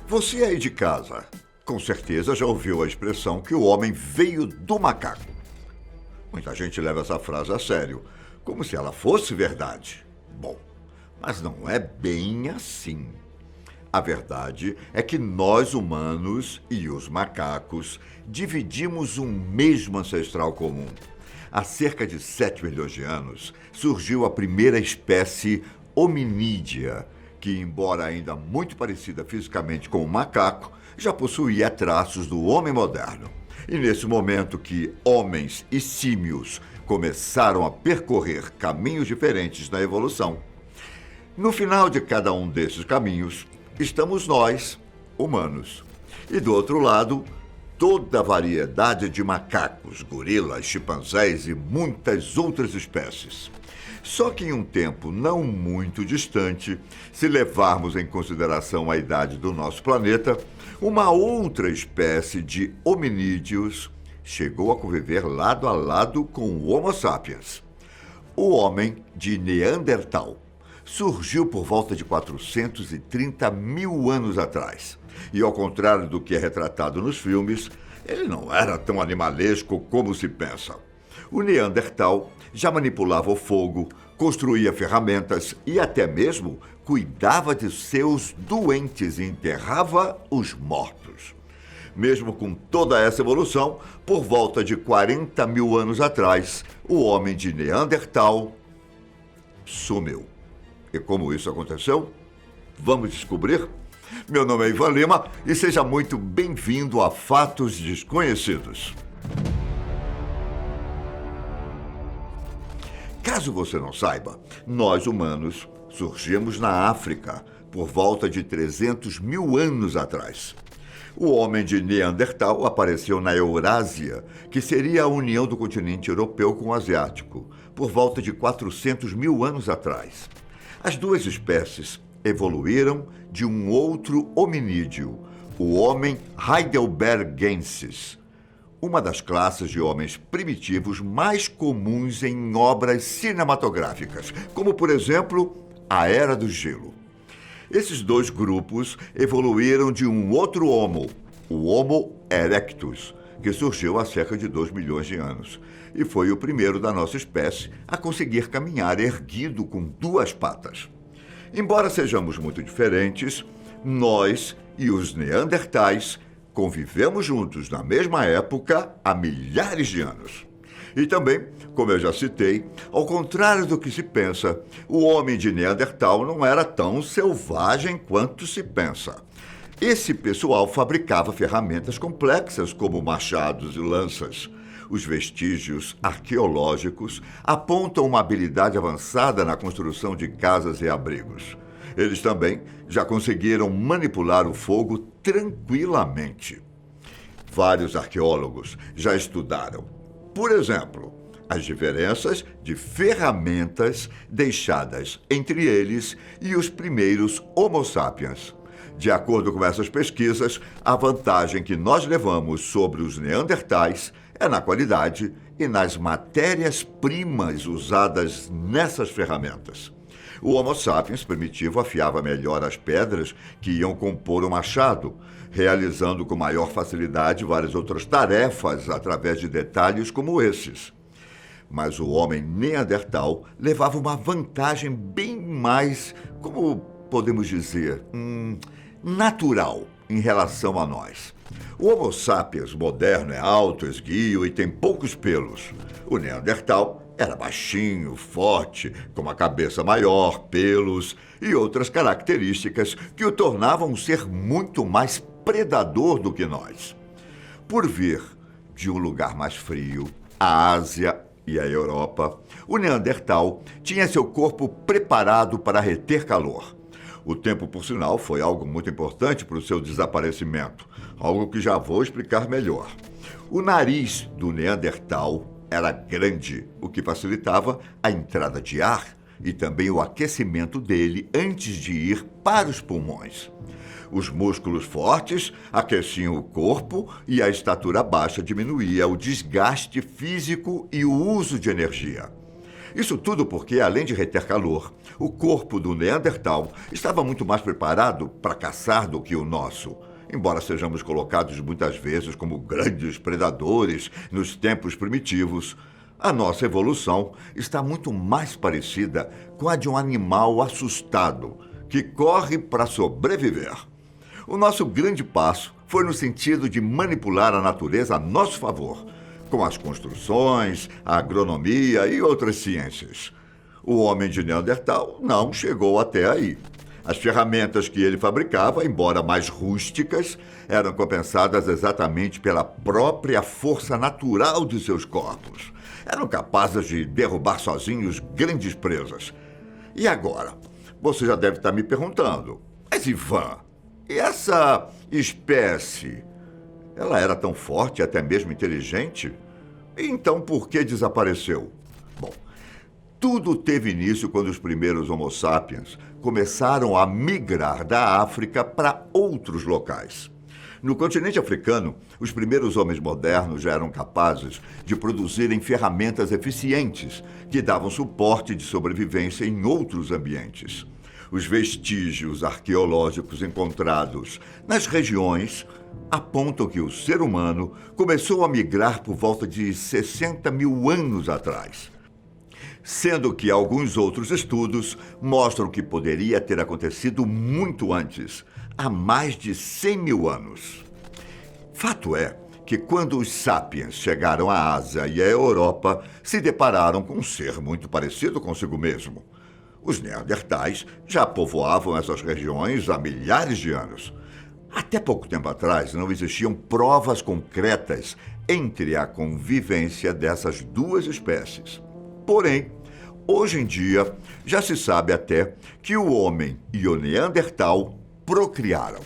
Você aí de casa, com certeza já ouviu a expressão que o homem veio do macaco. Muita gente leva essa frase a sério, como se ela fosse verdade. Bom, mas não é bem assim. A verdade é que nós humanos e os macacos dividimos um mesmo ancestral comum. Há cerca de 7 milhões de anos surgiu a primeira espécie hominídea, que, embora ainda muito parecida fisicamente com o macaco, já possuía traços do homem moderno. E nesse momento que homens e símios começaram a percorrer caminhos diferentes na evolução, no final de cada um desses caminhos, estamos nós, humanos. E do outro lado, toda a variedade de macacos, gorilas, chimpanzés e muitas outras espécies. Só que em um tempo não muito distante, se levarmos em consideração a idade do nosso planeta, uma outra espécie de hominídeos chegou a conviver lado a lado com o Homo sapiens. O homem de Neandertal surgiu por volta de 430 mil anos atrás. E ao contrário do que é retratado nos filmes, ele não era tão animalesco como se pensa. O Neandertal já manipulava o fogo, construía ferramentas e até mesmo cuidava de seus doentes e enterrava os mortos. Mesmo com toda essa evolução, por volta de 40 mil anos atrás, o homem de Neandertal sumiu. E como isso aconteceu? Vamos descobrir? Meu nome é Ivan Lima e seja muito bem-vindo a Fatos Desconhecidos. Caso você não saiba, nós humanos surgimos na África por volta de 300 mil anos atrás. O homem de Neandertal apareceu na Eurásia, que seria a união do continente europeu com o asiático, por volta de 400 mil anos atrás. As duas espécies evoluíram de um outro hominídeo, o homem heidelbergensis, uma das classes de homens primitivos mais comuns em obras cinematográficas, como, por exemplo, a Era do Gelo. Esses dois grupos evoluíram de um outro Homo, o Homo erectus, que surgiu há cerca de 2 milhões de anos, e foi o primeiro da nossa espécie a conseguir caminhar erguido com 2 patas. Embora sejamos muito diferentes, nós e os neandertais convivemos juntos na mesma época há milhares de anos. E também, como eu já citei, ao contrário do que se pensa, o homem de Neandertal não era tão selvagem quanto se pensa. Esse pessoal fabricava ferramentas complexas como machados e lanças. Os vestígios arqueológicos apontam uma habilidade avançada na construção de casas e abrigos. Eles também já conseguiram manipular o fogo tranquilamente. Vários arqueólogos já estudaram, por exemplo, as diferenças de ferramentas deixadas entre eles e os primeiros Homo sapiens. De acordo com essas pesquisas, a vantagem que nós levamos sobre os neandertais é na qualidade e nas matérias-primas usadas nessas ferramentas. O Homo sapiens primitivo afiava melhor as pedras que iam compor o machado, realizando com maior facilidade várias outras tarefas através de detalhes como esses. Mas o homem neandertal levava uma vantagem bem mais, como podemos dizer, natural em relação a nós. O Homo sapiens moderno é alto, esguio e tem poucos pelos. O Neandertal era baixinho, forte, com uma cabeça maior, pelos e outras características que o tornavam um ser muito mais predador do que nós. Por vir de um lugar mais frio, a Ásia e a Europa, o Neandertal tinha seu corpo preparado para reter calor. O tempo, por sinal, foi algo muito importante para o seu desaparecimento, algo que já vou explicar melhor. O nariz do Neandertal era grande, o que facilitava a entrada de ar e também o aquecimento dele antes de ir para os pulmões. Os músculos fortes aqueciam o corpo e a estatura baixa diminuía o desgaste físico e o uso de energia. Isso tudo porque, além de reter calor, o corpo do Neandertal estava muito mais preparado para caçar do que o nosso. Embora sejamos colocados muitas vezes como grandes predadores nos tempos primitivos, a nossa evolução está muito mais parecida com a de um animal assustado que corre para sobreviver. O nosso grande passo foi no sentido de manipular a natureza a nosso favor, com as construções, a agronomia e outras ciências. O homem de Neandertal não chegou até aí. As ferramentas que ele fabricava, embora mais rústicas, eram compensadas exatamente pela própria força natural de seus corpos. Eram capazes de derrubar sozinhos grandes presas. E agora? Você já deve estar me perguntando, mas Ivan, e essa espécie, ela era tão forte e até mesmo inteligente? Então por que desapareceu? Bom, tudo teve início quando os primeiros Homo sapiens começaram a migrar da África para outros locais. No continente africano, os primeiros homens modernos já eram capazes de produzirem ferramentas eficientes que davam suporte de sobrevivência em outros ambientes. Os vestígios arqueológicos encontrados nas regiões apontam que o ser humano começou a migrar por volta de 60 mil anos atrás, sendo que alguns outros estudos mostram que poderia ter acontecido muito antes, há mais de 100 mil anos. Fato é que quando os sapiens chegaram à Ásia e à Europa, se depararam com um ser muito parecido consigo mesmo. Os neandertais já povoavam essas regiões há milhares de anos. Até pouco tempo atrás, não existiam provas concretas entre a convivência dessas duas espécies. Porém, hoje em dia, já se sabe até que o homem e o Neandertal procriaram.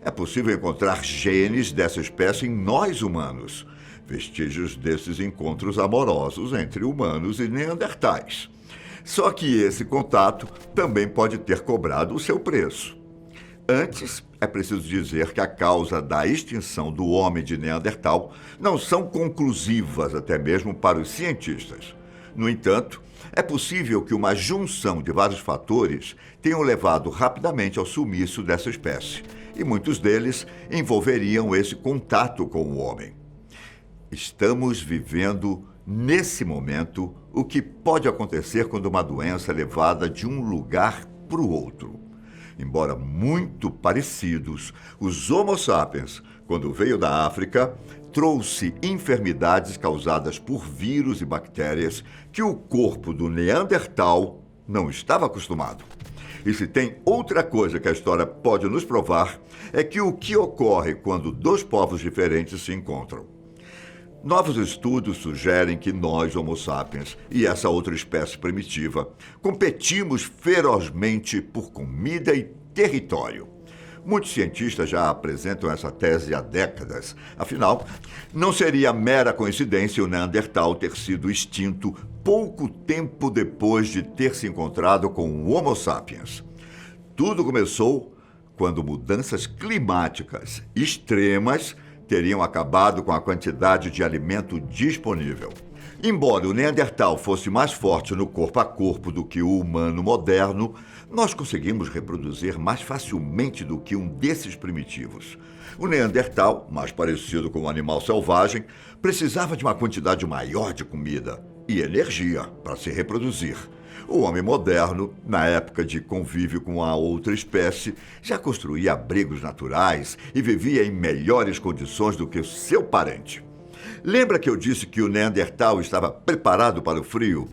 É possível encontrar genes dessa espécie em nós humanos, vestígios desses encontros amorosos entre humanos e neandertais. Só que esse contato também pode ter cobrado o seu preço. Antes, é preciso dizer que a causa da extinção do homem de Neandertal não são conclusivas até mesmo para os cientistas. No entanto, é possível que uma junção de vários fatores tenham levado rapidamente ao sumiço dessa espécie, e muitos deles envolveriam esse contato com o homem. Estamos vivendo, nesse momento, o que pode acontecer quando uma doença é levada de um lugar para o outro. Embora muito parecidos, os Homo sapiens, quando veio da África, trouxe enfermidades causadas por vírus e bactérias que o corpo do Neandertal não estava acostumado. E se tem outra coisa que a história pode nos provar, é que o que ocorre quando dois povos diferentes se encontram. Novos estudos sugerem que nós, Homo sapiens, e essa outra espécie primitiva, competimos ferozmente por comida e território. Muitos cientistas já apresentam essa tese há décadas. Afinal, não seria mera coincidência o Neandertal ter sido extinto pouco tempo depois de ter se encontrado com o Homo sapiens. Tudo começou quando mudanças climáticas extremas teriam acabado com a quantidade de alimento disponível. Embora o Neandertal fosse mais forte no corpo a corpo do que o humano moderno, nós conseguimos reproduzir mais facilmente do que um desses primitivos. O Neandertal, mais parecido com um animal selvagem, precisava de uma quantidade maior de comida e energia para se reproduzir. O homem moderno, na época de convívio com a outra espécie, já construía abrigos naturais e vivia em melhores condições do que o seu parente. Lembra que eu disse que o Neandertal estava preparado para o frio?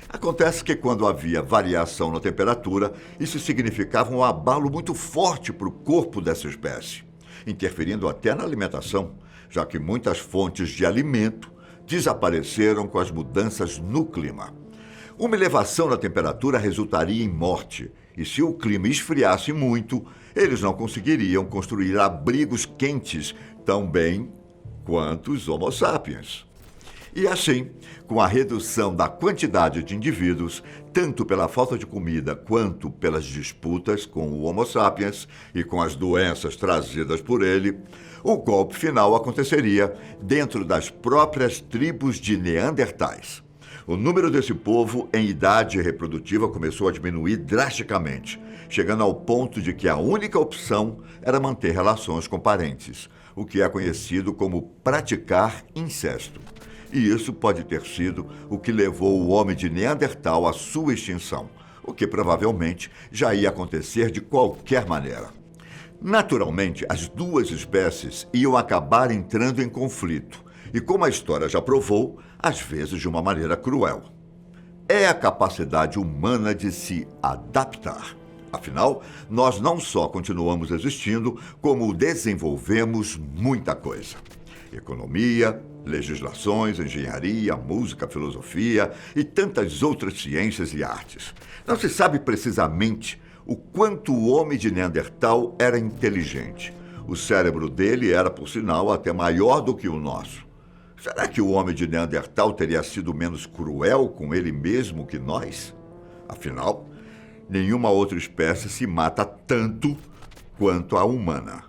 Acontece que quando havia variação na temperatura, isso significava um abalo muito forte para o corpo dessa espécie, interferindo até na alimentação, já que muitas fontes de alimento desapareceram com as mudanças no clima. Uma elevação na temperatura resultaria em morte, e se o clima esfriasse muito, eles não conseguiriam construir abrigos quentes tão bem quanto os Homo sapiens. E assim, com a redução da quantidade de indivíduos, tanto pela falta de comida quanto pelas disputas com o Homo sapiens e com as doenças trazidas por ele, o golpe final aconteceria dentro das próprias tribos de neandertais. O número desse povo em idade reprodutiva começou a diminuir drasticamente, chegando ao ponto de que a única opção era manter relações com parentes, o que é conhecido como praticar incesto. E isso pode ter sido o que levou o homem de Neandertal à sua extinção, o que provavelmente já ia acontecer de qualquer maneira. Naturalmente, as duas espécies iam acabar entrando em conflito, e como a história já provou, às vezes de uma maneira cruel. É a capacidade humana de se adaptar. Afinal, nós não só continuamos existindo, como desenvolvemos muita coisa. Economia, legislações, engenharia, música, filosofia e tantas outras ciências e artes. Não se sabe precisamente o quanto o homem de Neandertal era inteligente. O cérebro dele era, por sinal, até maior do que o nosso. Será que o homem de Neandertal teria sido menos cruel com ele mesmo que nós? Afinal, nenhuma outra espécie se mata tanto quanto a humana.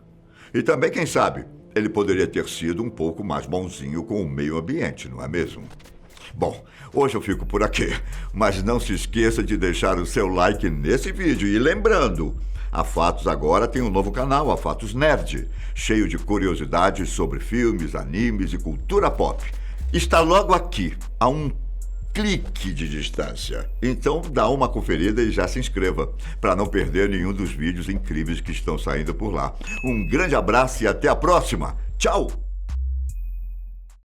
E também, quem sabe, ele poderia ter sido um pouco mais bonzinho com o meio ambiente, não é mesmo? Bom, hoje eu fico por aqui, mas não se esqueça de deixar o seu like nesse vídeo. E lembrando, a Fatos agora tem um novo canal, a Fatos Nerd, cheio de curiosidades sobre filmes, animes e cultura pop. Está logo aqui, a um clique de distância. Então dá uma conferida e já se inscreva, para não perder nenhum dos vídeos incríveis que estão saindo por lá. Um grande abraço e até a próxima. Tchau!